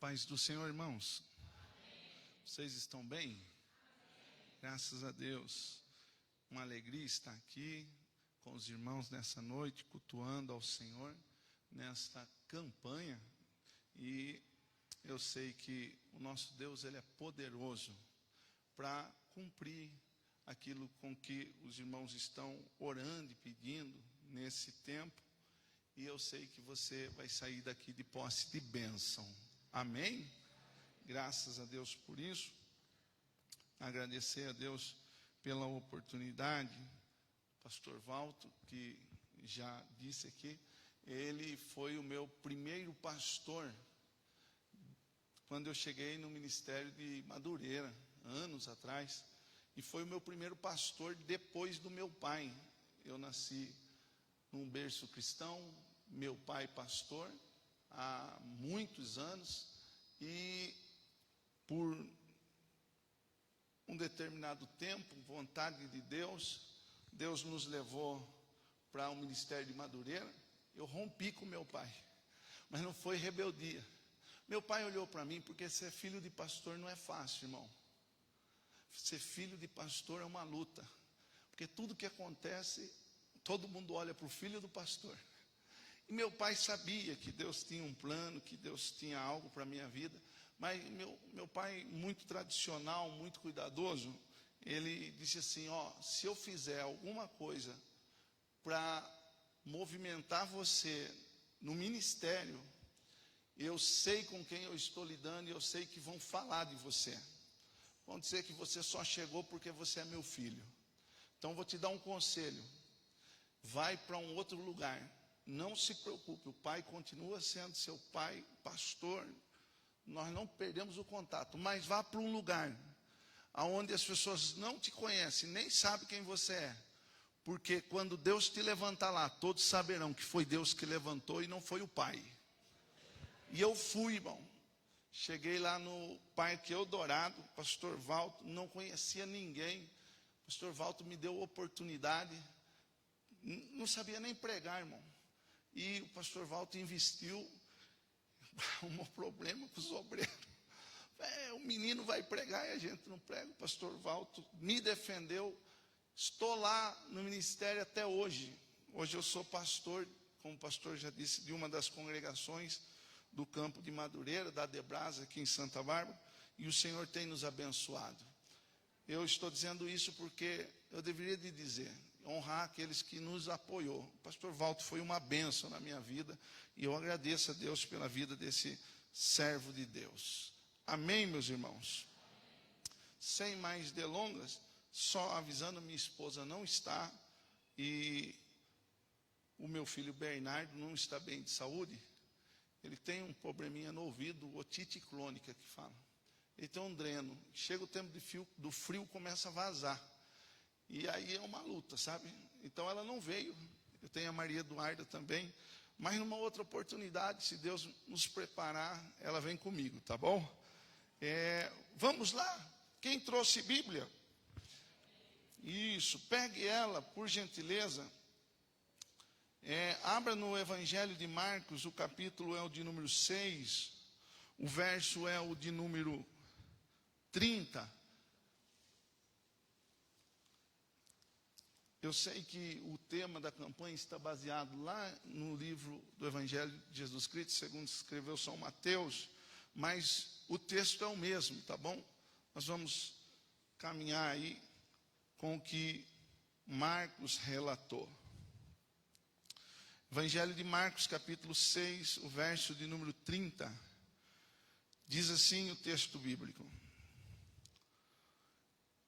Paz do Senhor, irmãos. Amém. Vocês estão bem? Amém. Graças a Deus. Uma alegria estar aqui com os irmãos nessa noite, cultuando ao Senhor nesta campanha. E eu sei que o nosso Deus, Ele é poderoso para cumprir aquilo com que os irmãos estão orando e pedindo nesse tempo. E eu sei que você vai sair daqui de posse de bênção. Amém? Graças a Deus por isso. Agradecer a Deus pela oportunidade. Pastor Valto, que já disse aqui, ele foi o meu primeiro pastor quando eu cheguei no ministério de Madureira, anos atrás. E foi o meu primeiro pastor depois do meu pai. Eu nasci num berço cristão, meu pai pastor, há muitos anos, e por um determinado tempo, vontade de Deus, Deus nos levou para o ministério de Madureira. Eu rompi com meu pai, mas não foi rebeldia. Meu pai olhou para mim, porque ser filho de pastor não é fácil, irmão. Ser filho de pastor é uma luta, porque tudo que acontece, todo mundo olha para o filho do pastor. E meu pai sabia que Deus tinha um plano, que Deus tinha algo para a minha vida. Mas meu pai, muito tradicional, muito cuidadoso, ele disse assim, se eu fizer alguma coisa para movimentar você no ministério, eu sei com quem eu estou lidando e eu sei que vão falar de você. Vão dizer que você só chegou porque você é meu filho. Então vou te dar um conselho. Vai para um outro lugar. Não se preocupe, o pai continua sendo seu pai, pastor. Nós não perdemos o contato, mas vá para um lugar onde as pessoas não te conhecem, nem sabem quem você é. Porque quando Deus te levantar lá, todos saberão que foi Deus que levantou e não foi o pai. E eu fui, irmão. Cheguei lá no Parque Eldorado, pastor Valto, não conhecia ninguém. Pastor Valto me deu oportunidade, não sabia nem pregar, irmão. E o pastor Valto investiu, um problema com os obreiros. O menino vai pregar e a gente não prega. O pastor Valto me defendeu. Estou lá no ministério até hoje. Hoje eu sou pastor, como o pastor já disse, de uma das congregações do campo de Madureira, da Debrasa, aqui em Santa Bárbara. E o Senhor tem nos abençoado. Eu estou dizendo isso porque eu deveria de dizer, honrar aqueles que nos apoiou. O pastor Valto foi uma bênção na minha vida e eu agradeço a Deus pela vida desse servo de Deus. Amém, meus irmãos? Sem mais delongas, só avisando, minha esposa não está e o meu filho Bernardo não está bem de saúde. Ele tem um probleminha no ouvido, otite crônica que fala. Ele tem um dreno. Chega o tempo do frio, começa a vazar. E aí é uma luta, sabe? Então ela não veio. Eu tenho a Maria Eduarda também. Mas numa outra oportunidade, se Deus nos preparar, ela vem comigo, tá bom? Vamos lá. Quem trouxe Bíblia? Isso, pegue ela, por gentileza. Abra no Evangelho de Marcos, o capítulo é o de número 6. O verso é o de número 30. Eu sei que o tema da campanha está baseado lá no livro do Evangelho de Jesus Cristo, segundo escreveu São Mateus, mas o texto é o mesmo, tá bom? Nós vamos caminhar aí com o que Marcos relatou. Evangelho de Marcos, capítulo 6, o verso de número 30. Diz assim o texto bíblico.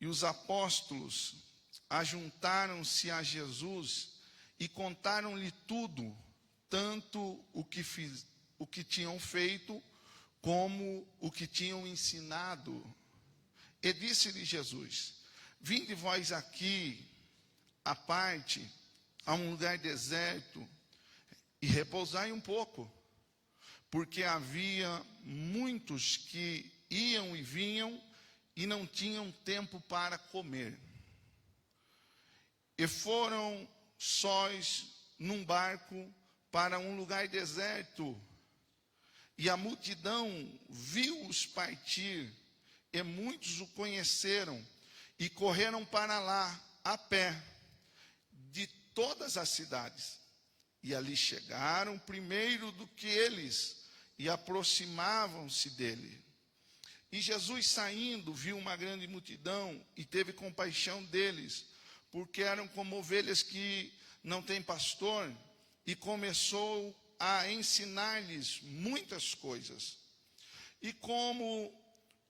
E os apóstolos ajuntaram-se a Jesus e contaram-lhe tudo, tanto o que tinham feito, como o que tinham ensinado. E disse-lhe Jesus, vinde vós aqui, à parte, a um lugar deserto, e repousai um pouco, porque havia muitos que iam e vinham, e não tinham tempo para comer. E foram sós num barco para um lugar deserto, E a multidão viu-os partir, e muitos o conheceram, e correram para lá, a pé, de todas as cidades. E ali chegaram primeiro do que eles, e aproximavam-se dele. E Jesus, saindo, viu uma grande multidão, e teve compaixão deles, porque eram como ovelhas que não têm pastor, e começou a ensinar-lhes muitas coisas. E como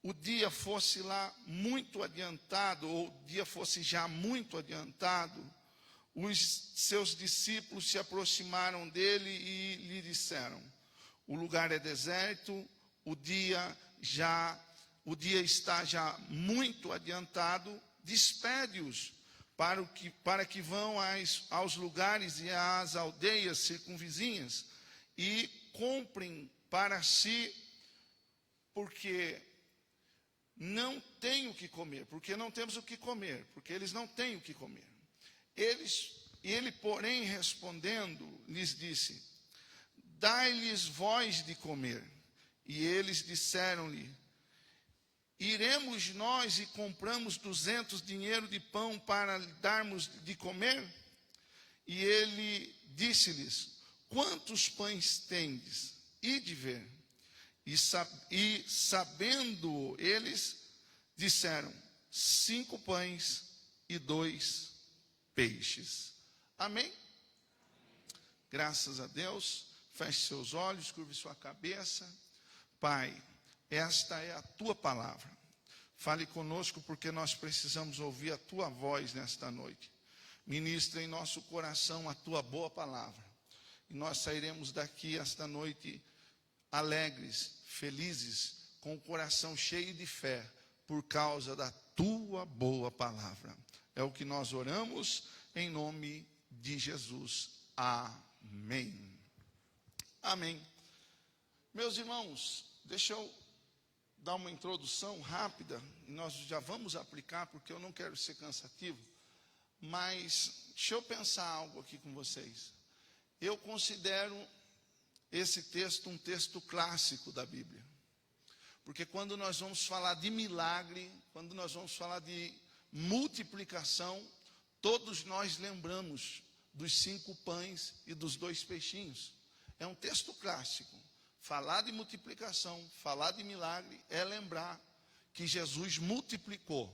o dia fosse lá muito adiantado, ou o dia fosse já muito adiantado, os seus discípulos se aproximaram dele e lhe disseram: o lugar é deserto, o dia está já muito adiantado, despede-os para que vão aos lugares e às aldeias circunvizinhas e comprem para si, porque não têm o que comer, porque não temos o que comer, porque eles não têm o que comer. Ele, porém, respondendo, lhes disse: dai-lhes vós de comer. E eles disseram-lhe: iremos nós e compramos 200 dinheiro de pão para lhe darmos de comer? E ele disse-lhes: quantos pães tendes? Ide ver. E sabendo eles, disseram: 5 pães e 2 peixes. Amém? Graças a Deus. Feche seus olhos, curve sua cabeça. Pai, esta é a tua palavra. Fale conosco, porque nós precisamos ouvir a tua voz nesta noite. Ministra em nosso coração a tua boa palavra. E nós sairemos daqui esta noite alegres, felizes, com o coração cheio de fé, por causa da tua boa palavra. É o que nós oramos em nome de Jesus. Amém. Amém. Meus irmãos, deixa eu dar uma introdução rápida, e nós já vamos aplicar, porque eu não quero ser cansativo, mas deixa eu pensar algo aqui com vocês. Eu considero esse texto um texto clássico da Bíblia, porque quando nós vamos falar de milagre, quando nós vamos falar de multiplicação, todos nós lembramos dos 5 pães e dos 2 peixinhos. É um texto clássico. Falar de multiplicação, falar de milagre, é lembrar que Jesus multiplicou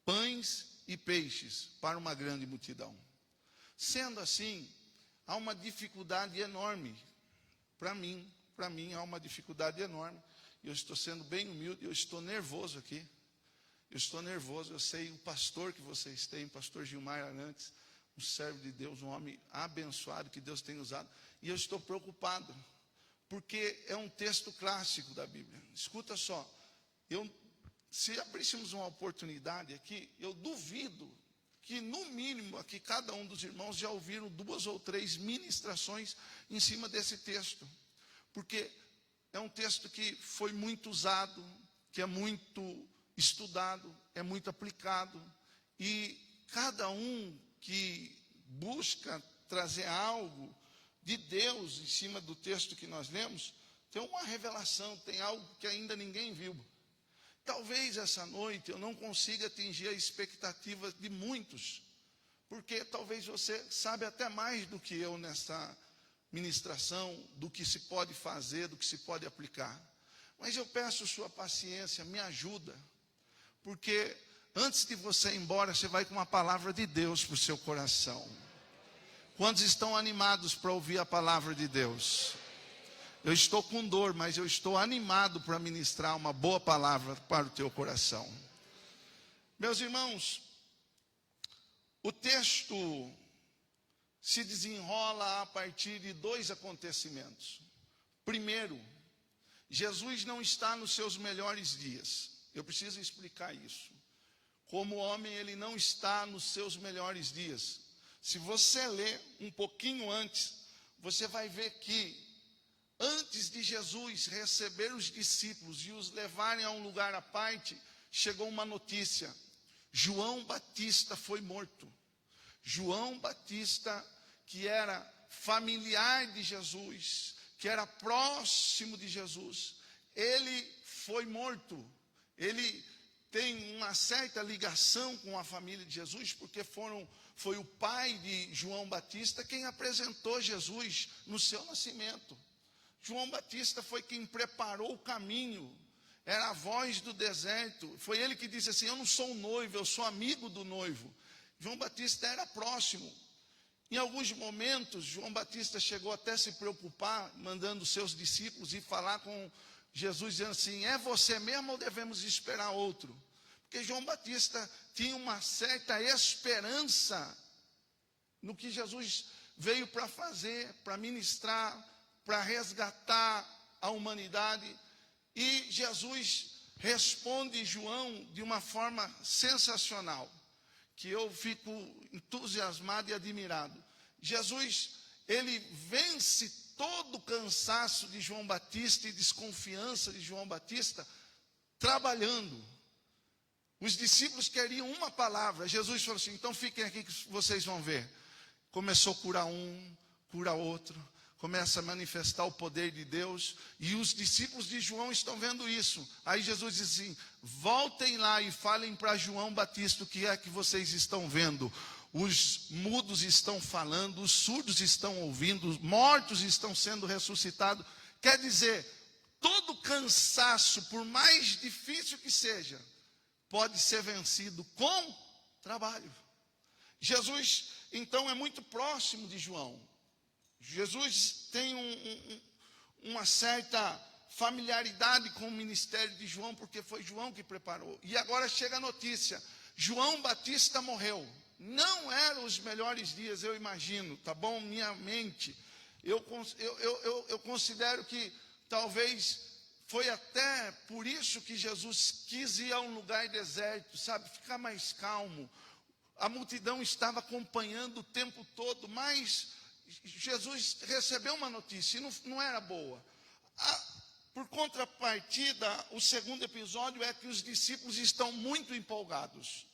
pães e peixes para uma grande multidão. Sendo assim, há uma dificuldade enorme. Para mim há uma dificuldade enorme. Eu estou sendo bem humilde, eu estou nervoso aqui. Eu estou nervoso, eu sei o pastor que vocês têm, pastor Gilmar Arantes, um servo de Deus, um homem abençoado que Deus tem usado. E eu estou preocupado, porque é um texto clássico da Bíblia. Escuta só, se abríssemos uma oportunidade aqui, eu duvido que no mínimo aqui cada um dos irmãos já ouviram 2 ou 3 ministrações em cima desse texto. Porque é um texto que foi muito usado, que é muito estudado, é muito aplicado. E cada um que busca trazer algo de Deus em cima do texto que nós lemos, tem uma revelação, tem algo que ainda ninguém viu. Talvez essa noite eu não consiga atingir a expectativa de muitos, porque talvez você sabe até mais do que eu nessa ministração, do que se pode fazer, do que se pode aplicar. Mas eu peço sua paciência, me ajuda, porque antes de você ir embora, você vai com uma palavra de Deus para o seu coração. Quantos estão animados para ouvir a palavra de Deus? Eu estou com dor, mas eu estou animado para ministrar uma boa palavra para o teu coração. Meus irmãos, o texto se desenrola a partir de 2 acontecimentos. Primeiro, Jesus não está nos seus melhores dias. Eu preciso explicar isso. Como homem, ele não está nos seus melhores dias. Se você ler um pouquinho antes, você vai ver que antes de Jesus receber os discípulos e os levarem a um lugar à parte, chegou uma notícia: João Batista foi morto. João Batista, que era familiar de Jesus, que era próximo de Jesus, ele foi morto. Ele tem uma certa ligação com a família de Jesus, porque foi o pai de João Batista quem apresentou Jesus no seu nascimento. João Batista foi quem preparou o caminho, era a voz do deserto. Foi ele que disse assim: eu não sou o noivo, eu sou amigo do noivo. João Batista era próximo. Em alguns momentos, João Batista chegou até a se preocupar, mandando seus discípulos ir falar com Jesus, dizendo assim: é você mesmo ou devemos esperar outro? Porque João Batista tinha uma certa esperança no que Jesus veio para fazer, para ministrar, para resgatar a humanidade. E Jesus responde João de uma forma sensacional, que eu fico entusiasmado e admirado. Jesus, ele vence todo o cansaço de João Batista e desconfiança de João Batista trabalhando. Os discípulos queriam uma palavra. Jesus falou assim: então fiquem aqui que vocês vão ver. Começou a curar um, cura outro, começa a manifestar o poder de Deus, e os discípulos de João estão vendo isso. Aí Jesus diz assim: voltem lá e falem para João Batista o que é que vocês estão vendo. Os mudos estão falando, os surdos estão ouvindo, os mortos estão sendo ressuscitados. Quer dizer, todo cansaço, por mais difícil que seja, pode ser vencido com trabalho. Jesus, então, é muito próximo de João. Jesus tem uma certa familiaridade com o ministério de João, porque foi João que preparou. E agora chega a notícia: João Batista morreu. Não eram os melhores dias, eu imagino, tá bom? Minha mente, eu considero que talvez foi até por isso que Jesus quis ir a um lugar deserto, sabe? Ficar mais calmo. A multidão estava acompanhando o tempo todo, mas Jesus recebeu uma notícia e não era boa. Por contrapartida, o segundo episódio é que os discípulos estão muito empolgados.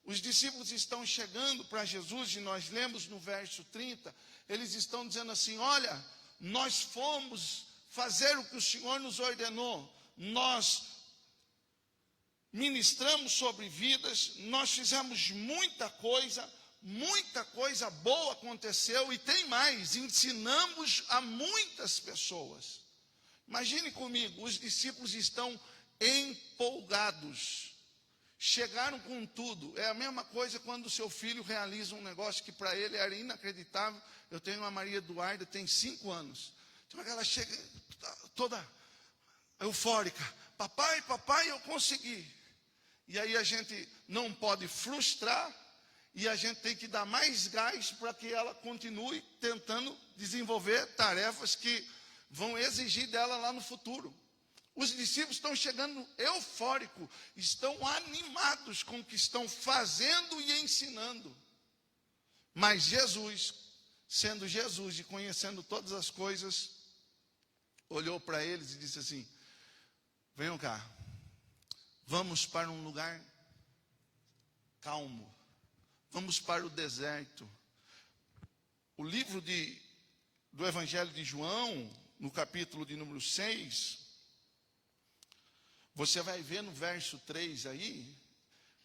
Os discípulos estão chegando para Jesus, e nós lemos no verso 30, eles estão dizendo assim: olha, nós fomos fazer o que o Senhor nos ordenou, nós ministramos sobre vidas, nós fizemos muita coisa boa aconteceu, e tem mais, ensinamos a muitas pessoas. Imagine comigo, os discípulos estão empolgados, chegaram com tudo. É a mesma coisa quando o seu filho realiza um negócio que para ele era inacreditável. Eu tenho uma Maria Eduarda, tem 5 anos. Então ela chega toda eufórica: papai, eu consegui. E aí a gente não pode frustrar, e a gente tem que dar mais gás para que ela continue tentando desenvolver tarefas que vão exigir dela lá no futuro. Os discípulos estão chegando eufóricos, estão animados com o que estão fazendo e ensinando. Mas Jesus, sendo Jesus e conhecendo todas as coisas, olhou para eles e disse assim: venham cá, vamos para um lugar calmo, vamos para o deserto. O livro do Evangelho de João, no capítulo de número 6, você vai ver no verso 3 aí.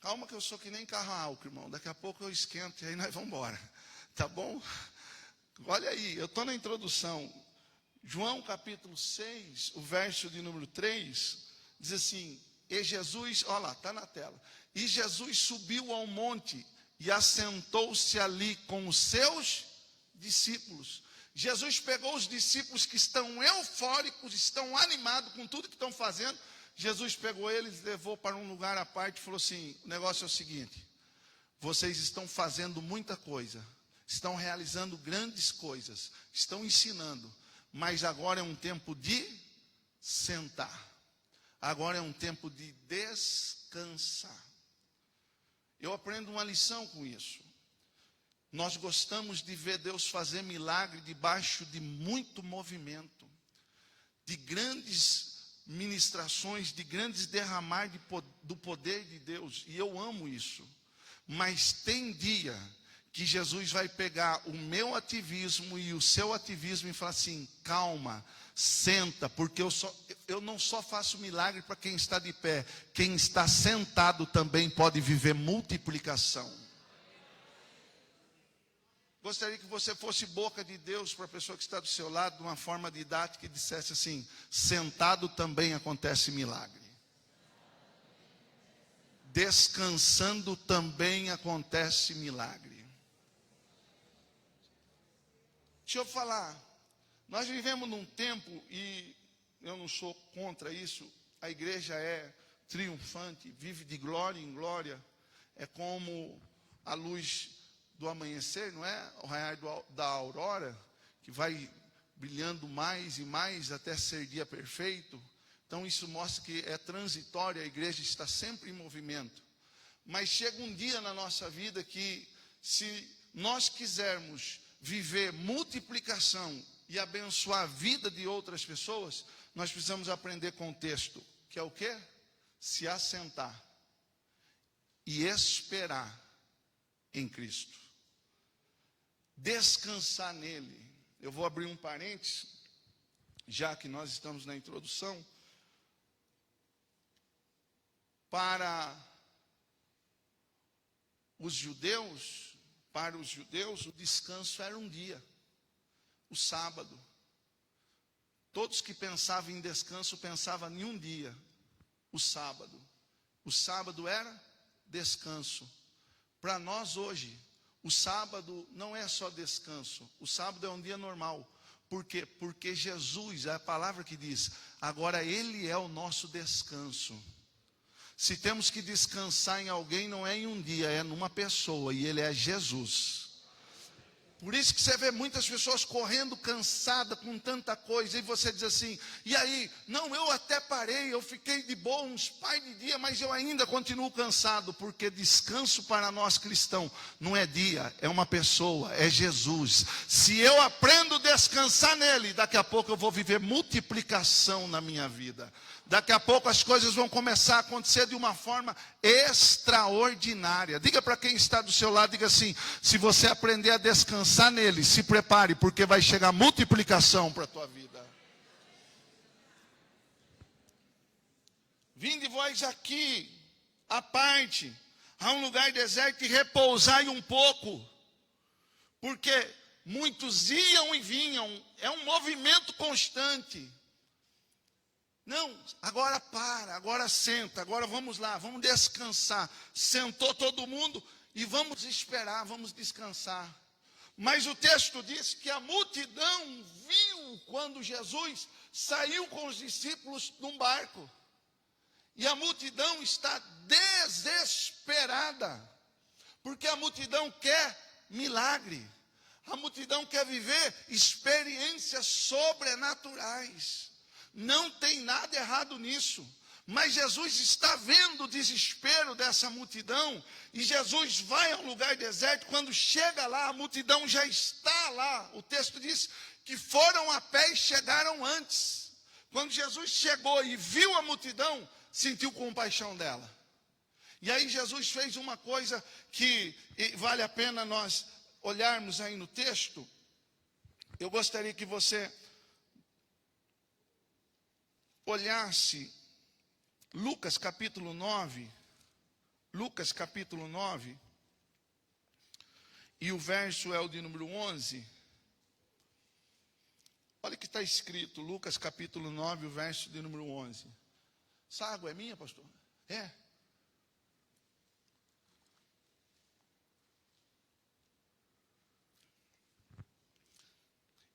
Calma que eu sou que nem carro a álcool, irmão. Daqui a pouco eu esquento e aí nós vamos embora. Tá bom? Olha aí, eu estou na introdução. João capítulo 6, o verso de número 3, diz assim: e Jesus, olha lá, está na tela. E Jesus subiu ao monte e assentou-se ali com os seus discípulos. Jesus pegou os discípulos que estão eufóricos, estão animados com tudo que estão fazendo. Jesus pegou eles, levou para um lugar à parte e falou assim: o negócio é o seguinte, vocês estão fazendo muita coisa, estão realizando grandes coisas, estão ensinando, mas agora é um tempo de sentar, agora é um tempo de descansar. Eu aprendo uma lição com isso. Nós gostamos de ver Deus fazer milagre debaixo de muito movimento, de grandes ministrações, de grandes derramar do poder de Deus, e eu amo isso. Mas tem dia que Jesus vai pegar o meu ativismo e o seu ativismo e falar assim: calma, senta, porque eu não só faço milagre para quem está de pé, quem está sentado também pode viver multiplicação. Gostaria que você fosse boca de Deus para a pessoa que está do seu lado, de uma forma didática, e dissesse assim: sentado também acontece milagre. Descansando também acontece milagre. Deixa eu falar, nós vivemos num tempo, e eu não sou contra isso, a igreja é triunfante, vive de glória em glória, é como a luz do amanhecer, não é? O raiar da aurora, que vai brilhando mais e mais até ser dia perfeito. Então isso mostra que é transitório, a igreja está sempre em movimento. Mas chega um dia na nossa vida que, se nós quisermos viver multiplicação e abençoar a vida de outras pessoas, nós precisamos aprender com o texto, que é o quê? Se assentar e esperar em Cristo. Descansar nele. Eu vou abrir um parênteses, já que nós estamos na introdução. Para os judeus, o descanso era um dia, o sábado. Todos que pensavam em descanso pensavam em um dia, o sábado. O sábado era descanso. Para nós hoje, o sábado não é só descanso, o sábado é um dia normal. Por quê? Porque Jesus, é a palavra que diz, agora Ele é o nosso descanso. Se temos que descansar em alguém, não é em um dia, é numa pessoa, e Ele é Jesus. Por isso que você vê muitas pessoas correndo cansada com tanta coisa, e você diz assim: e aí? Não, eu até parei, eu fiquei de boa uns par de dia, mas eu ainda continuo cansado, porque descanso para nós cristãos não é dia, é uma pessoa, é Jesus. Se eu aprendo a descansar nele, daqui a pouco eu vou viver multiplicação na minha vida. Daqui a pouco as coisas vão começar a acontecer de uma forma extraordinária. Diga para quem está do seu lado, diga assim: se você aprender a descansar nele, se prepare, porque vai chegar multiplicação para a tua vida. Vinde vós aqui, à parte, a um lugar deserto, e repousai um pouco. Porque muitos iam e vinham, é um movimento constante. Não, agora para, agora senta, agora vamos lá, vamos descansar. Sentou todo mundo e vamos esperar, vamos descansar. Mas o texto diz que a multidão viu quando Jesus saiu com os discípulos num barco. E a multidão está desesperada, porque a multidão quer milagre. A multidão quer viver experiências sobrenaturais. Não tem nada errado nisso, mas Jesus está vendo o desespero dessa multidão, e Jesus vai a um lugar deserto. Quando chega lá, a multidão já está lá. O texto diz que foram a pé e chegaram antes. Quando Jesus chegou e viu a multidão, sentiu compaixão dela. E aí Jesus fez uma coisa que vale a pena nós olharmos aí no texto. Eu gostaria que você olhasse Lucas capítulo 9, e o verso é o de número 11. Olha o que está escrito, Lucas capítulo 9, o verso de número 11. Essa água é minha, pastor? É.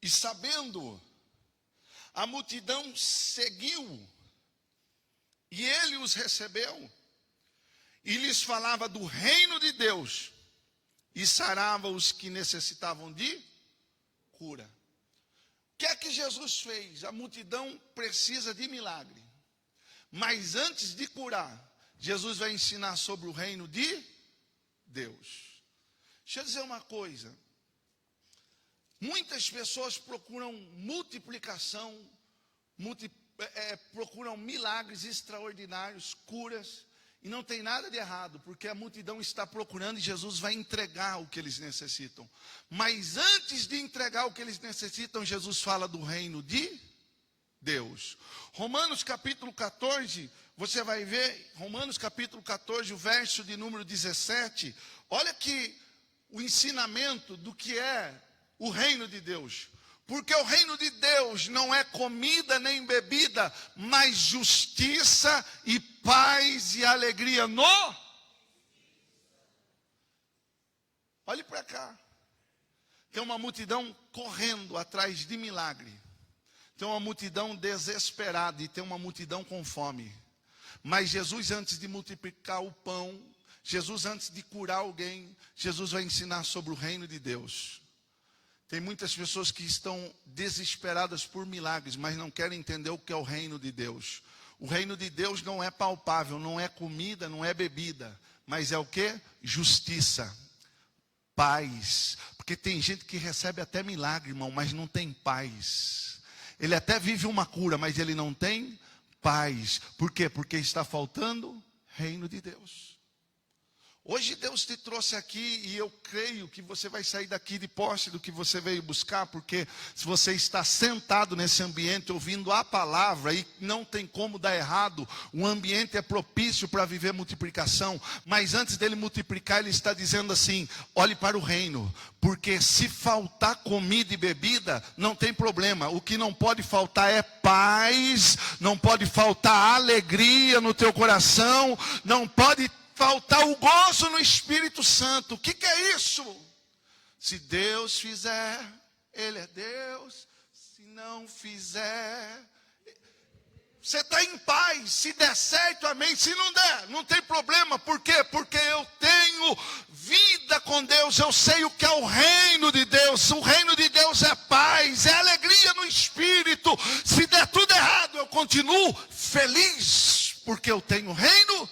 E sabendo, a multidão seguiu, e ele os recebeu, e lhes falava do reino de Deus, e sarava os que necessitavam de cura. O que é que Jesus fez? A multidão precisa de milagre, mas antes de curar, Jesus vai ensinar sobre o reino de Deus. Deixa eu dizer uma coisa. Muitas pessoas procuram multiplicação, procuram milagres extraordinários, curas, E não tem nada de errado, porque a multidão está procurando e Jesus vai entregar o que eles necessitam. Mas antes de entregar o que eles necessitam, Jesus fala do reino de Deus. Romanos capítulo 14, você vai ver, Romanos capítulo 14, o verso de número 17. Olha que o ensinamento do que é o reino de Deus. Porque o reino de Deus não é comida nem bebida, mas justiça e paz e alegria no... Olhe para cá. Tem uma multidão correndo atrás de milagre. Tem uma multidão desesperada e tem uma multidão com fome. Mas Jesus, antes de multiplicar o pão, Jesus, antes de curar alguém, Jesus vai ensinar sobre o reino de Deus. Tem muitas pessoas que estão desesperadas por milagres, mas não querem entender o que é o reino de Deus. O reino de Deus não é palpável, não é comida, não é bebida, mas é o quê? Justiça, paz. Porque tem gente que recebe até milagre, irmão, mas não tem paz. Ele até vive uma cura, mas ele não tem paz. Por quê? Porque está faltando reino de Deus. Hoje Deus te trouxe aqui e eu creio que você vai sair daqui de posse do que você veio buscar, porque se você está sentado nesse ambiente ouvindo a palavra e não tem como dar errado, o ambiente é propício para viver multiplicação, mas antes dele multiplicar ele está dizendo assim, olhe para o reino, porque se faltar comida e bebida, não tem problema, o que não pode faltar é paz, não pode faltar alegria no teu coração, não pode faltar o gozo no Espírito Santo. O que é isso? Se Deus fizer, Ele é Deus. Se não fizer, você está em paz. Se der certo, amém. Se não der, não tem problema. Por quê? Porque eu tenho vida com Deus. Eu sei o que é o reino de Deus. O reino de Deus é paz, é alegria no Espírito. Se der tudo errado, eu continuo feliz, porque eu tenho o reino.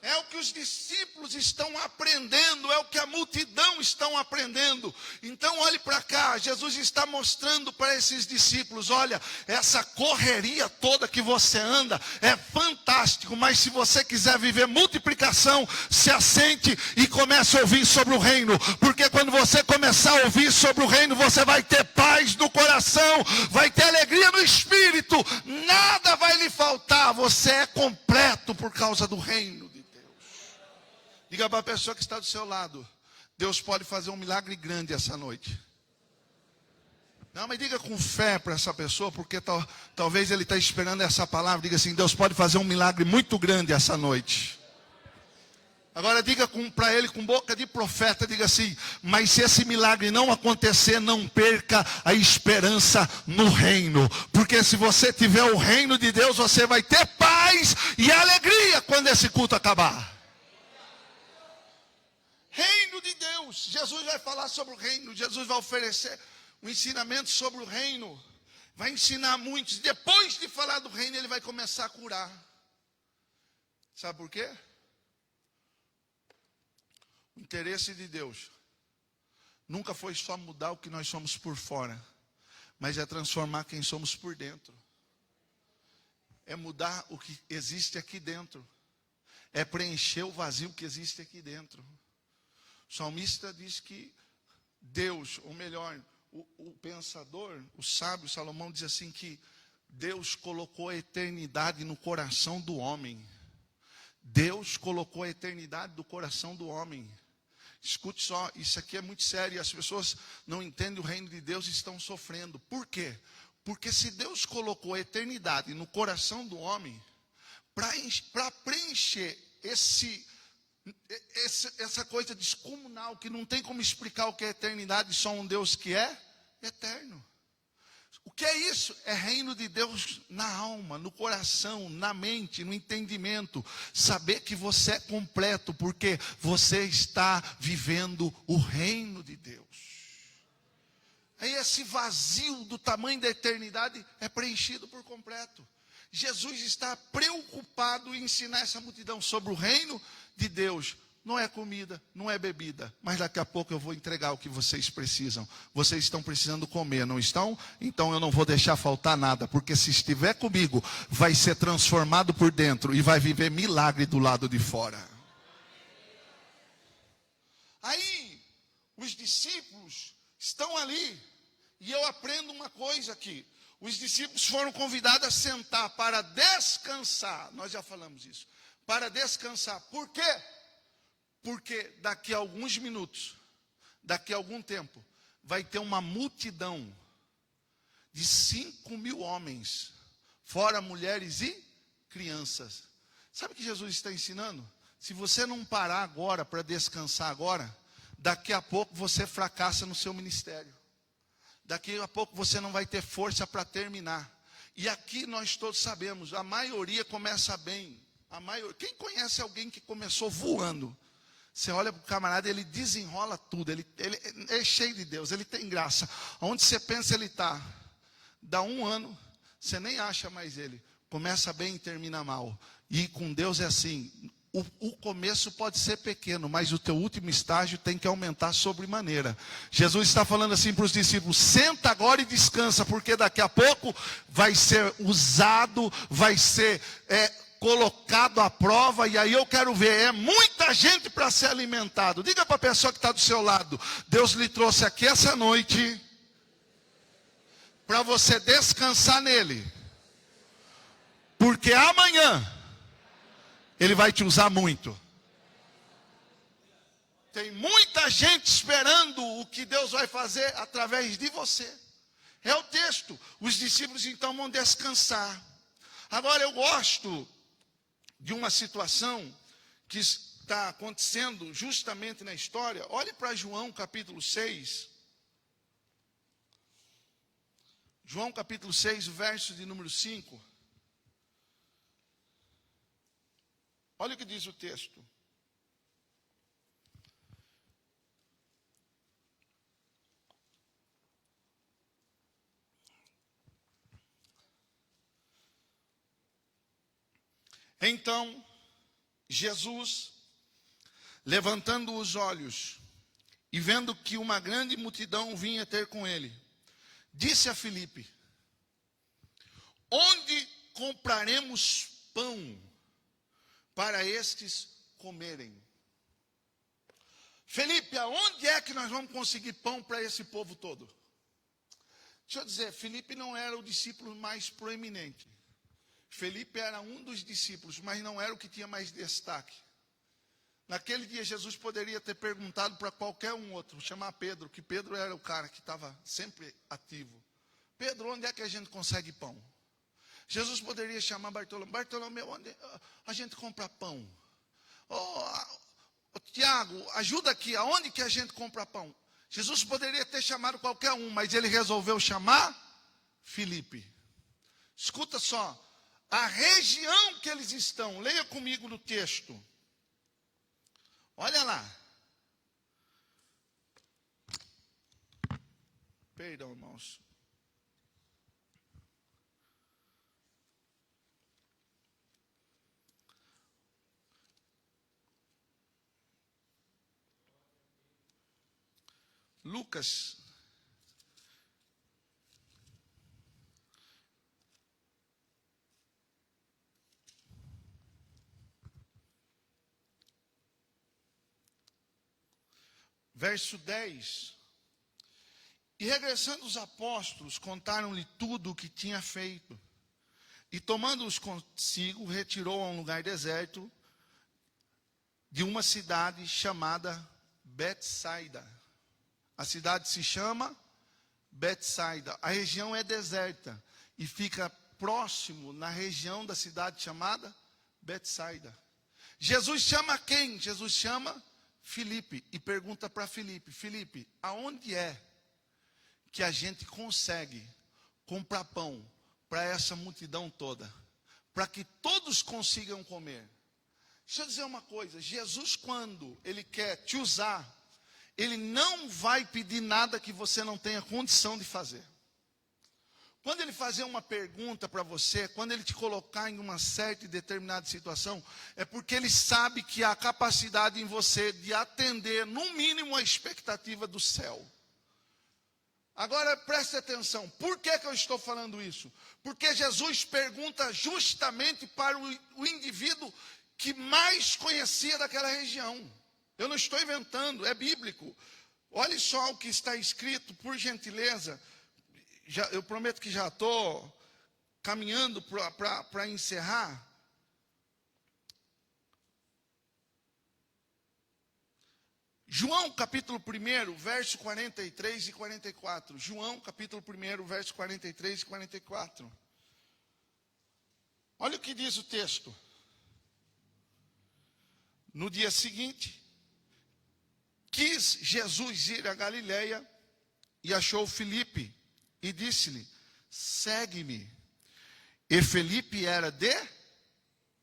É o que os discípulos estão aprendendo, é o que a multidão estão aprendendo. Então olhe para cá, Jesus está mostrando para esses discípulos, olha, essa correria toda que você anda é fantástico, mas se você quiser viver multiplicação, se assente e comece a ouvir sobre o reino, porque quando você começar a ouvir sobre o reino, você vai ter paz no coração, vai ter alegria no espírito, nada vai lhe faltar, você é completo por causa do reino. Diga para a pessoa que está do seu lado, Deus pode fazer um milagre grande essa noite. Não, mas diga com fé para essa pessoa, porque talvez ele está esperando essa palavra. Diga assim, Deus pode fazer um milagre muito grande essa noite. Agora diga para ele com boca de profeta, diga assim, mas se esse milagre não acontecer, não perca a esperança no reino. Porque se você tiver o reino de Deus, você vai ter paz e alegria quando esse culto acabar. Reino de Deus, Jesus vai falar sobre o reino, Jesus vai oferecer um ensinamento sobre o reino, vai ensinar muitos, depois de falar do reino ele vai começar a curar. Sabe por quê? O interesse de Deus nunca foi só mudar o que nós somos por fora, mas é transformar quem somos por dentro, é mudar o que existe aqui dentro, é preencher o vazio que existe aqui dentro. O salmista diz que Deus, ou melhor, o pensador, o sábio Salomão diz assim que Deus colocou a eternidade no coração do homem. Deus colocou a eternidade no coração do homem. Escute só, isso aqui é muito sério. As pessoas não entendem o reino de Deus e estão sofrendo. Por quê? Porque se Deus colocou a eternidade no coração do homem, para preencher essa coisa descomunal, que não tem como explicar o que é eternidade, só um Deus que é eterno. O que é isso? É reino de Deus na alma, no coração, na mente, no entendimento. Saber que você é completo, porque você está vivendo o reino de Deus. Aí esse vazio do tamanho da eternidade é preenchido por completo. Jesus está preocupado em ensinar essa multidão sobre o reino de Deus. não é comida, não é bebida, mas daqui a pouco eu vou entregar o que vocês precisam. Vocês estão precisando comer, não estão? Então eu não vou deixar faltar nada, porque se estiver comigo, vai ser transformado por dentro e vai viver milagre do lado de fora. Aí, os discípulos estão ali, e eu aprendo uma coisa aqui. Os discípulos foram convidados a sentar para descansar. Nós já falamos isso. Para descansar. Por quê? Porque daqui a alguns minutos, daqui a algum tempo, vai ter uma multidão de 5.000 homens, fora mulheres e crianças. Sabe o que Jesus está ensinando? Se você não parar agora para descansar agora, daqui a pouco você fracassa no seu ministério. Daqui a pouco você não vai ter força para terminar. E aqui nós todos sabemos, a maioria começa bem. Quem conhece alguém que começou voando? Você olha para o camarada, ele desenrola tudo, ele é cheio de Deus, ele tem graça. Onde você pensa ele está? Dá 1 ano, você nem acha mais ele. Começa bem e termina mal. E com Deus é assim, o começo pode ser pequeno, mas o teu último estágio tem que aumentar sobremaneira. Jesus está falando assim para os discípulos, senta agora e descansa, porque daqui a pouco vai ser usado, vai ser colocado à prova, e aí eu quero ver, é muita gente para ser alimentado. Diga para a pessoa que está do seu lado, Deus lhe trouxe aqui essa noite, para você descansar nele, porque amanhã, ele vai te usar muito. Tem muita gente esperando o que Deus vai fazer através de você. É o texto. Os discípulos então vão descansar. Agora eu gosto de uma situação que está acontecendo justamente na história. Olhe para João capítulo 6. João capítulo 6, verso de número 5. Olha o que diz o texto. Então, Jesus, levantando os olhos e vendo que uma grande multidão vinha ter com ele, disse a Filipe: onde compraremos pão para estes comerem? Felipe, aonde é que nós vamos conseguir pão para esse povo todo? Deixa eu dizer, Felipe não era o discípulo mais proeminente. Felipe era um dos discípulos, mas não era o que tinha mais destaque. Naquele dia Jesus poderia ter perguntado para qualquer um outro, chamar Pedro, que Pedro era o cara que estava sempre ativo. Pedro, onde é que a gente consegue pão? Jesus poderia chamar Bartolomeu. Bartolomeu, onde a gente compra pão? Tiago, ajuda aqui, aonde que a gente compra pão? Jesus poderia ter chamado qualquer um, mas ele resolveu chamar Filipe. Escuta só, a região que eles estão, leia comigo no texto. Olha lá. Perdão, irmãos. Lucas, verso 10. E regressando os apóstolos, contaram-lhe tudo o que tinha feito. E tomando-os consigo, retirou a um lugar deserto de uma cidade chamada Betsaida. A cidade se chama Betsaida. A região é deserta e fica próximo na região da cidade chamada Betsaida. Jesus chama quem? Jesus chama Filipe e pergunta para Filipe: Filipe, aonde é que a gente consegue comprar pão para essa multidão toda, para que todos consigam comer? Deixa eu dizer uma coisa, Jesus, quando ele quer te usar, ele não vai pedir nada que você não tenha condição de fazer. Quando ele fazer uma pergunta para você, quando ele te colocar em uma certa e determinada situação, é porque ele sabe que há capacidade em você de atender, no mínimo, a expectativa do céu. Agora, preste atenção, por que eu estou falando isso? Porque Jesus pergunta justamente para o indivíduo que mais conhecia daquela região. Eu não estou inventando, é bíblico. Olhe só o que está escrito, por gentileza. Eu prometo que já estou caminhando para encerrar. João capítulo 1, verso 43 e 44. João capítulo 1, verso 43 e 44. Olha o que diz o texto. No dia seguinte, quis Jesus ir a Galileia e achou Filipe e disse-lhe, segue-me. E Filipe era de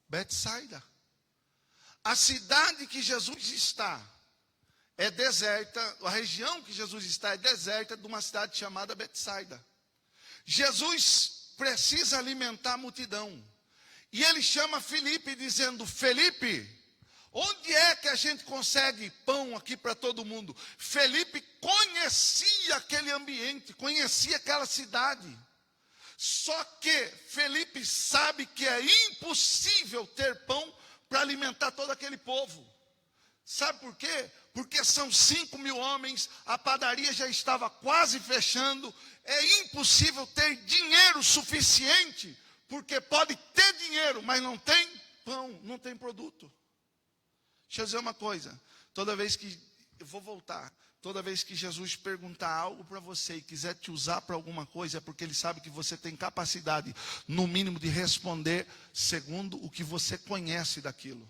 Betsaida. A cidade que Jesus está é deserta, a região que Jesus está é deserta de uma cidade chamada Betsaida. Jesus precisa alimentar a multidão. E ele chama Filipe dizendo, Filipe, onde é que a gente consegue pão aqui para todo mundo? Filipe conhecia aquele ambiente, conhecia aquela cidade. Só que Filipe sabe que é impossível ter pão para alimentar todo aquele povo. Sabe por quê? Porque são 5.000 homens, a padaria já estava quase fechando. É impossível ter dinheiro suficiente, porque pode ter dinheiro, mas não tem pão, não tem produto. Deixa eu dizer uma coisa, toda vez que Jesus perguntar algo para você e quiser te usar para alguma coisa, é porque ele sabe que você tem capacidade, no mínimo, de responder segundo o que você conhece daquilo.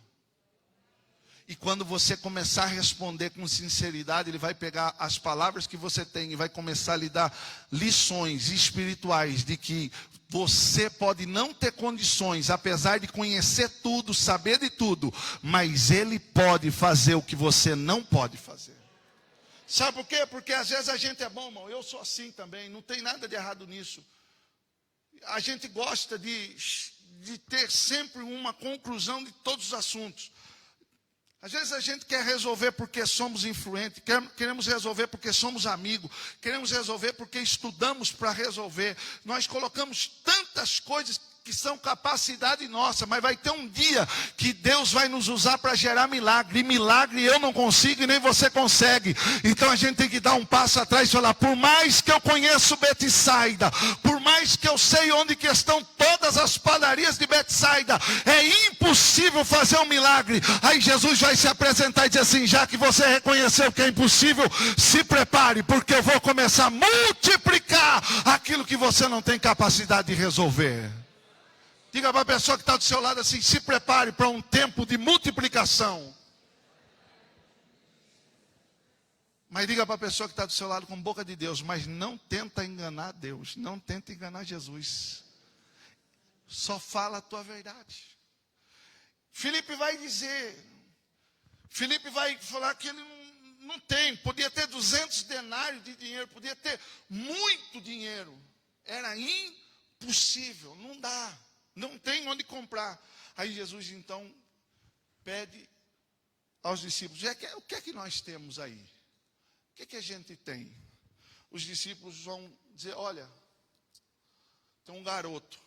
E quando você começar a responder com sinceridade, ele vai pegar as palavras que você tem e vai começar a lhe dar lições espirituais de que você pode não ter condições, apesar de conhecer tudo, saber de tudo, mas ele pode fazer o que você não pode fazer. Sabe por quê? Porque às vezes a gente é bom, irmão. Eu sou assim também, não tem nada de errado nisso. A gente gosta de ter sempre uma conclusão de todos os assuntos. Às vezes a gente quer resolver porque somos influentes, queremos resolver porque somos amigos, queremos resolver porque estudamos para resolver. Nós colocamos tantas coisas que são capacidade nossa, mas vai ter um dia que Deus vai nos usar para gerar milagre. E milagre eu não consigo e nem você consegue. Então a gente tem que dar um passo atrás e falar, por mais que eu conheço Betsaida, por mais que eu sei onde que estão todas as padarias de Betsaida, é impossível fazer um milagre. Aí Jesus vai se apresentar e dizer assim, já que você reconheceu que é impossível, se prepare, porque eu vou começar a multiplicar aquilo que você não tem capacidade de resolver. Diga para a pessoa que está do seu lado assim, se prepare para um tempo de multiplicação. Mas diga para a pessoa que está do seu lado com boca de Deus, mas não tenta enganar Deus, não tenta enganar Jesus. Só fala a tua verdade. Filipe vai falar que ele não tem, podia ter 200 denários de dinheiro, podia ter muito dinheiro. Era impossível, não dá. Não tem onde comprar. Aí Jesus então pede aos discípulos, o que é que nós temos aí? O que é que a gente tem? Os discípulos vão dizer, olha, tem um garoto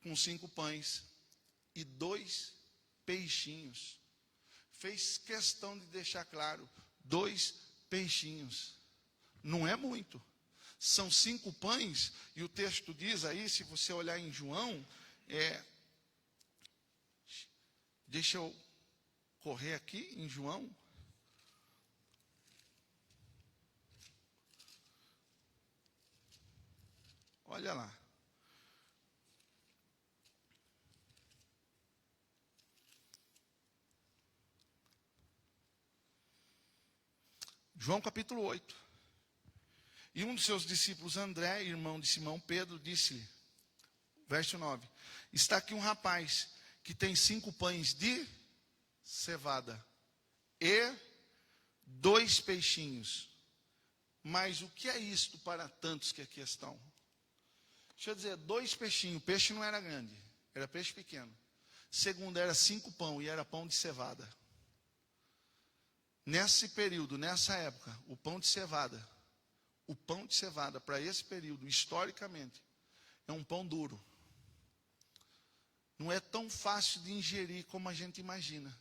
com 5 pães e 2 peixinhos. Fez questão de deixar claro, 2 peixinhos. Não é muito. São 5 pães, e o texto diz aí, se você olhar em João, deixa eu correr aqui em João. Olha lá. João capítulo 8. E um dos seus discípulos, André, irmão de Simão Pedro, disse-lhe, verso 9, está aqui um rapaz que tem 5 pães de cevada e 2 peixinhos. Mas o que é isto para tantos que aqui estão? Deixa eu dizer, 2 peixinhos. O peixe não era grande, era peixe pequeno. Segundo, era 5 pão e era pão de cevada. Nesse período, nessa época, o pão de cevada para esse período, historicamente, é um pão duro. Não é tão fácil de ingerir como a gente imagina.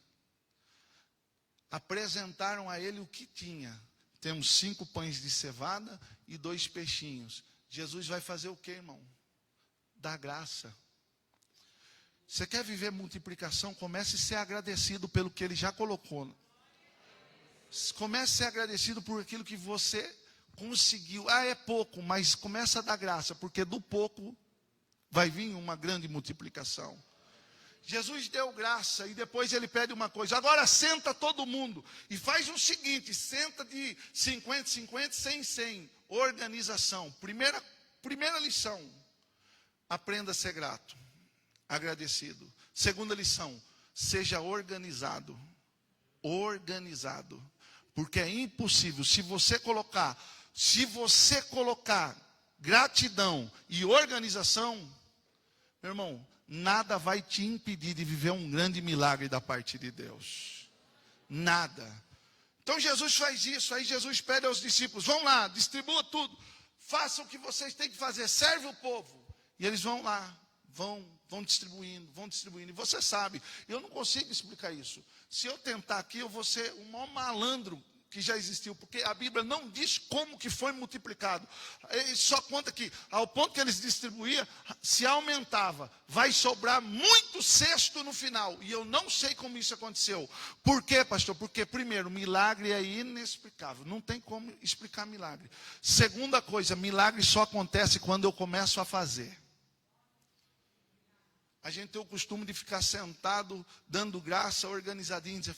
Apresentaram a ele o que tinha. Temos 5 pães de cevada e 2 peixinhos. Jesus vai fazer o que, irmão? Dar graça. Você quer viver multiplicação? Comece a ser agradecido pelo que ele já colocou. Comece a ser agradecido por aquilo que você conseguiu. É pouco, mas comece a dar graça, porque do pouco vai vir uma grande multiplicação. Jesus deu graça e depois ele pede uma coisa. Agora senta todo mundo e faz o seguinte, senta de 50, 50, 100, 100. Organização. Primeira lição. Aprenda a ser grato, agradecido. Segunda lição, seja organizado. Organizado. Porque é impossível, se você colocar gratidão e organização, meu irmão, nada vai te impedir de viver um grande milagre da parte de Deus. Nada. Então Jesus faz isso, aí Jesus pede aos discípulos, vão lá, distribua tudo, façam o que vocês têm que fazer, serve o povo. E eles vão lá, vão distribuindo, e você sabe, eu não consigo explicar isso. Se eu tentar aqui, eu vou ser o maior malandro que já existiu, porque a Bíblia não diz como que foi multiplicado. Ele só conta que, ao ponto que eles distribuíam, se aumentava, vai sobrar muito cesto no final. E eu não sei como isso aconteceu. Por quê, pastor? Porque, primeiro, milagre é inexplicável. Não tem como explicar milagre. Segunda coisa, milagre só acontece quando eu começo a fazer. A gente tem o costume de ficar sentado, dando graça, organizadinho, dizer,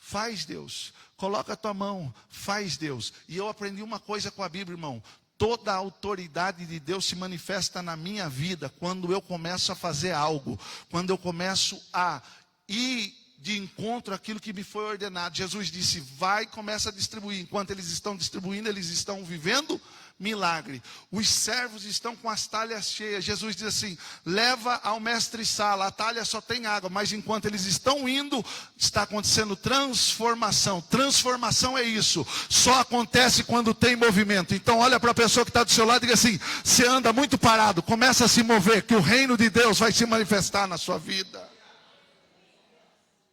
faz Deus, coloca a tua mão, faz Deus. E eu aprendi uma coisa com a Bíblia, irmão, toda a autoridade de Deus se manifesta na minha vida, quando eu começo a fazer algo, quando eu começo a ir de encontro àquilo que me foi ordenado. Jesus disse, vai e começa a distribuir. Enquanto eles estão distribuindo, eles estão vivendo milagre. Os servos estão com as talhas cheias. Jesus diz assim, leva ao mestre-sala, a talha só tem água, mas enquanto eles estão indo, está acontecendo transformação. Transformação é isso, só acontece quando tem movimento. Então olha para a pessoa que está do seu lado e diga assim, você anda muito parado, começa a se mover, que o reino de Deus vai se manifestar na sua vida.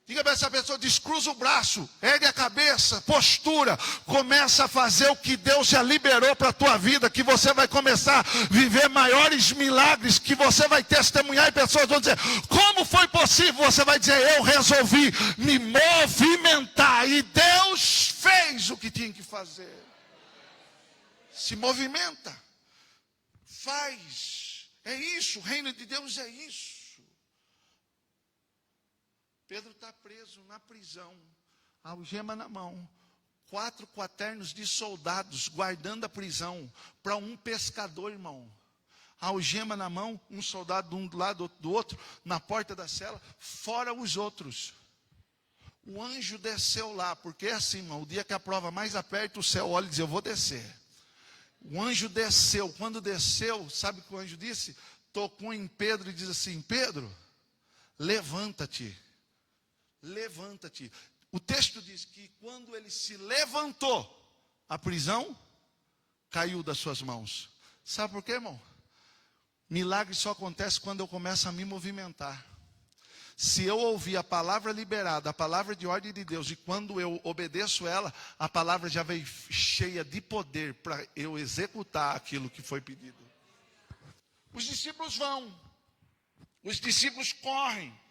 Diga para essa pessoa, descruza o braço, ergue a cabeça, postura, começa a fazer o que Deus já liberou para a tua vida, que você vai começar a viver maiores milagres, que você vai testemunhar e pessoas vão dizer, como foi possível? Você vai dizer, eu resolvi me movimentar e Deus fez o que tinha que fazer. Se movimenta, faz, é isso, o reino de Deus é isso. Pedro está preso na prisão, algema na mão, 4 quaternos de soldados guardando a prisão, para um pescador, irmão. Algema na mão, um soldado de um lado do outro, na porta da cela, fora os outros. O anjo desceu lá, porque é assim, irmão, o dia que a prova mais aperta, o céu olha e diz, eu vou descer. O anjo desceu, quando desceu, sabe o que o anjo disse? Tocou em Pedro e diz assim, Pedro, levanta-te. Levanta-te. O texto diz que quando ele se levantou, a prisão caiu das suas mãos. Sabe por quê, irmão? Milagre só acontece quando eu começo a me movimentar. Se eu ouvir a palavra liberada, a palavra de ordem de Deus, e quando eu obedeço ela, a palavra já veio cheia de poder para eu executar aquilo que foi pedido. Os discípulos vão, os discípulos correm,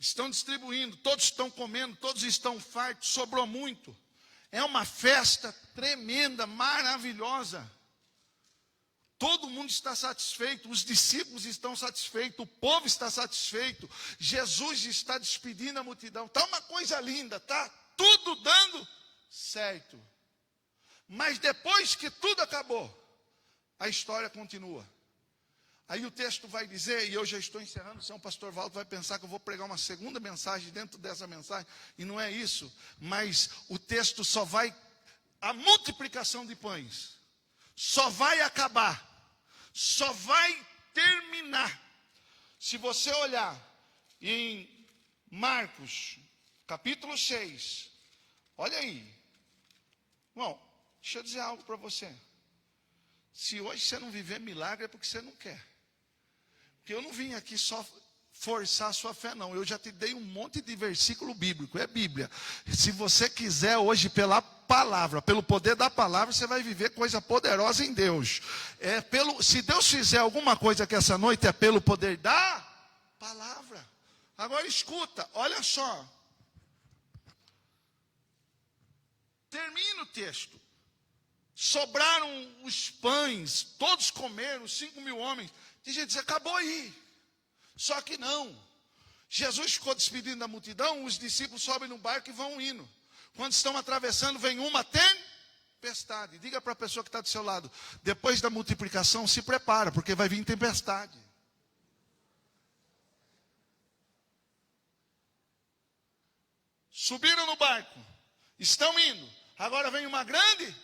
estão distribuindo, todos estão comendo, todos estão fartos, sobrou muito. É uma festa tremenda, maravilhosa. Todo mundo está satisfeito, os discípulos estão satisfeitos, o povo está satisfeito. Jesus está despedindo a multidão. Está uma coisa linda, está tudo dando certo. Mas depois que tudo acabou, a história continua. Aí o texto vai dizer, e eu já estou encerrando, o senhor pastor Valdo vai pensar que eu vou pregar uma segunda mensagem dentro dessa mensagem, e não é isso, mas o texto só vai, a multiplicação de pães, só vai acabar, só vai terminar. Se você olhar em Marcos, capítulo 6, olha aí. Bom, deixa eu dizer algo para você. Se hoje você não viver milagre é porque você não quer. Porque eu não vim aqui só forçar a sua fé, não. Eu já te dei um monte de versículo bíblico, é Bíblia. Se você quiser hoje, pela palavra, pelo poder da palavra, você vai viver coisa poderosa em Deus. Se Deus fizer alguma coisa aqui essa noite, é pelo poder da palavra. Agora escuta, olha só. Termina o texto. Sobraram os pães, todos comeram, 5.000 homens. Tem gente que diz, acabou aí. Só que não. Jesus ficou despedindo da multidão, os discípulos sobem no barco e vão indo. Quando estão atravessando, vem uma tempestade. Diga para a pessoa que está do seu lado, depois da multiplicação, se prepara, porque vai vir tempestade. Subiram no barco, estão indo. Agora vem uma grande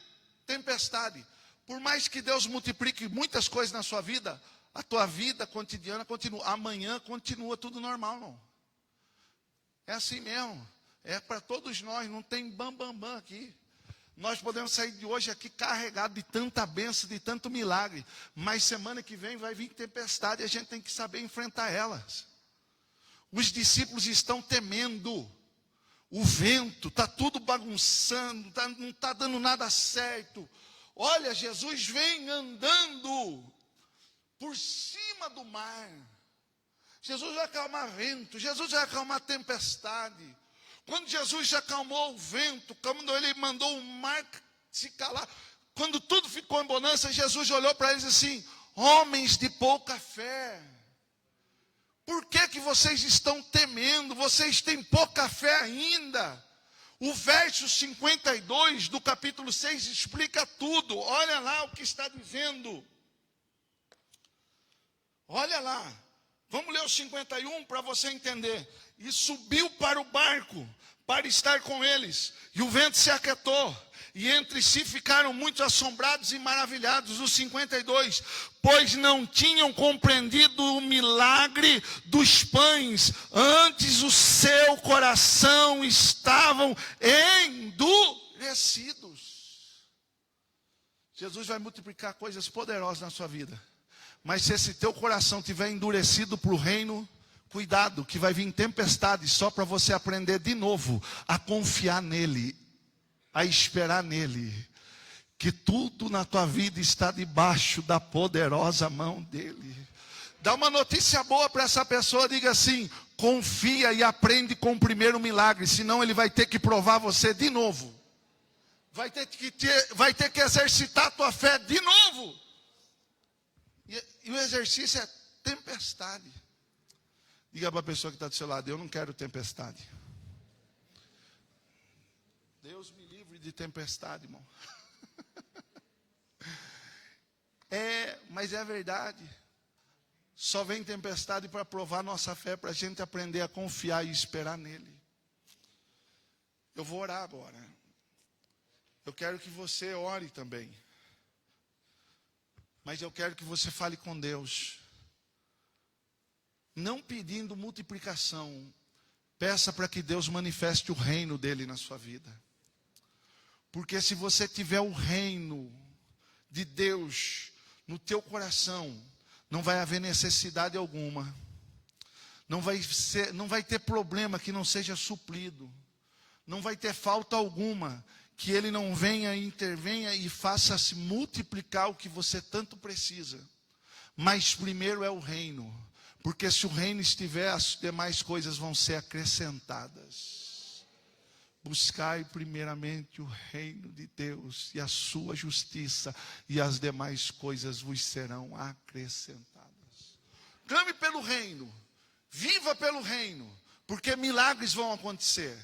tempestade. Por mais que Deus multiplique muitas coisas na sua vida, a tua vida cotidiana continua. Amanhã continua tudo normal, irmão. É assim mesmo. É para todos nós, não tem bam aqui. Nós podemos sair de hoje aqui carregado de tanta bênção, de tanto milagre. Mas semana que vem vai vir tempestade e a gente tem que saber enfrentar elas. Os discípulos estão temendo. O vento, está tudo bagunçando, não está dando nada certo. Olha, Jesus vem andando por cima do mar. Jesus vai acalmar vento, Jesus vai acalmar tempestade. Quando Jesus já acalmou o vento, quando ele mandou o mar se calar, quando tudo ficou em bonança, Jesus olhou para eles assim, homens de pouca fé. Por que vocês estão temendo? Vocês têm pouca fé ainda. O verso 52 do capítulo 6 explica tudo. Olha lá o que está dizendo. Olha lá. Vamos ler o 51 para você entender. E subiu para o barco para estar com eles. E o vento se aquietou. E entre si ficaram muito assombrados e maravilhados. Os 52. Pois não tinham compreendido o milagre dos pães. Antes o seu coração estavam endurecidos. Jesus vai multiplicar coisas poderosas na sua vida. Mas se esse teu coração estiver endurecido para o reino, cuidado, que vai vir tempestade só para você aprender de novo a confiar nele, a esperar nele. Que tudo na tua vida está debaixo da poderosa mão dele. Dá uma notícia boa para essa pessoa, diga assim, confia e aprende com o primeiro milagre, senão ele vai ter que provar você de novo. Vai ter que exercitar a tua fé de novo. E o exercício é tempestade. Diga para a pessoa que está do seu lado, eu não quero tempestade. Deus me livre de tempestade, irmão. Mas é verdade. Só vem tempestade para provar nossa fé, para a gente aprender a confiar e esperar nele. Eu vou orar agora. Eu quero que você ore também. Mas eu quero que você fale com Deus. Não pedindo multiplicação. Peça para que Deus manifeste o reino dele na sua vida. Porque se você tiver o reino de Deus no teu coração, não vai haver necessidade alguma. Não vai ter problema que não seja suprido. Não vai ter falta alguma que ele não venha e intervenha e faça se multiplicar o que você tanto precisa. Mas primeiro é o reino. Porque se o reino estiver, as demais coisas vão ser acrescentadas. Buscai primeiramente o reino de Deus e a sua justiça, e as demais coisas vos serão acrescentadas. Clame pelo reino, viva pelo reino, porque milagres vão acontecer.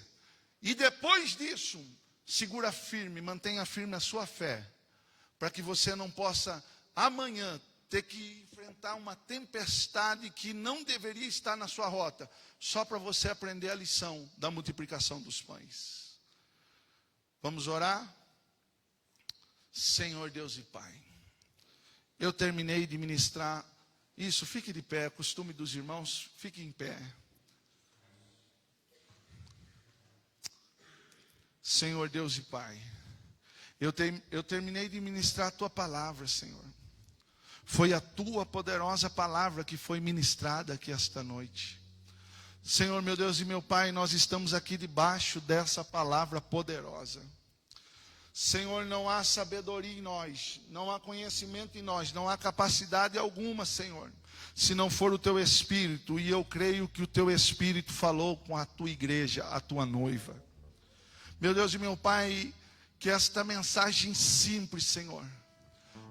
E depois disso, segura firme, mantenha firme a sua fé, para que você não possa amanhã ter que enfrentar uma tempestade que não deveria estar na sua rota, só para você aprender a lição da multiplicação dos pães. Vamos orar? Senhor Deus e Pai, eu terminei de ministrar. Isso, fique de pé, costume dos irmãos, fique em pé. Senhor Deus e Pai, eu terminei de ministrar a Tua palavra, Senhor. Foi a Tua poderosa palavra que foi ministrada aqui esta noite. Senhor, meu Deus e meu Pai, nós estamos aqui debaixo dessa palavra poderosa. Senhor, não há sabedoria em nós, não há conhecimento em nós, não há capacidade alguma, Senhor, se não for o Teu Espírito. E eu creio que o Teu Espírito falou com a Tua igreja, a Tua noiva. Meu Deus e meu Pai, que esta mensagem simples, Senhor,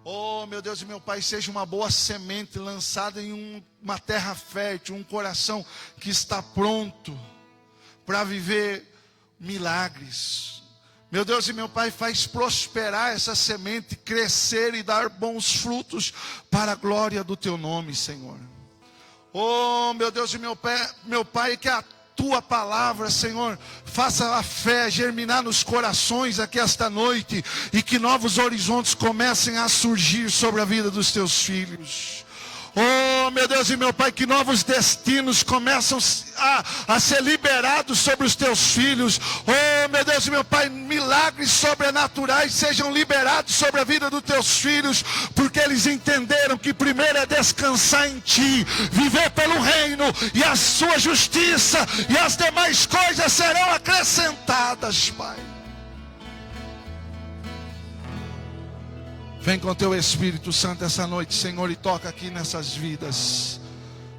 oh meu Deus e meu Pai, seja uma boa semente lançada em uma terra fértil, um coração que está pronto para viver milagres. Meu Deus e meu Pai, faz prosperar essa semente, crescer e dar bons frutos para a glória do Teu nome, Senhor. Oh, meu Deus e meu Pai, que a Tua palavra, Senhor, faça a fé germinar nos corações aqui esta noite e que novos horizontes comecem a surgir sobre a vida dos Teus filhos. Oh, meu Deus e meu Pai, que novos destinos começam a ser liberados sobre os Teus filhos. Oh, meu Deus e meu Pai, milagres sobrenaturais sejam liberados sobre a vida dos Teus filhos, porque eles entenderam que primeiro é descansar em Ti, viver pelo reino e a Sua justiça, e as demais coisas serão acrescentadas, Pai. Vem com Teu Espírito Santo essa noite, Senhor, e toca aqui nessas vidas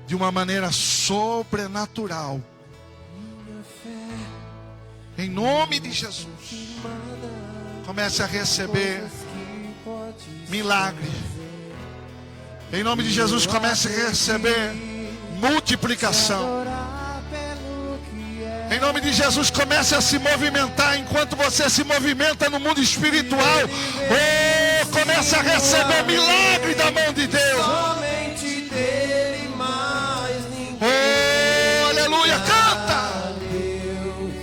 de uma maneira sobrenatural. Em nome de Jesus. Comece a receber milagre. Em nome de Jesus, comece a receber multiplicação. Em nome de Jesus, comece a se movimentar. Enquanto você se movimenta no mundo espiritual, oh, comece a receber milagre da mão de Deus. Somente dele, mais ninguém. Oh, aleluia, canta. Deus,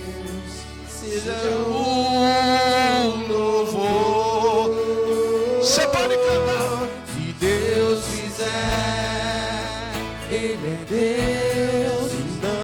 seja o louvor. Você pode cantar. Se Deus fizer, Ele é Deus.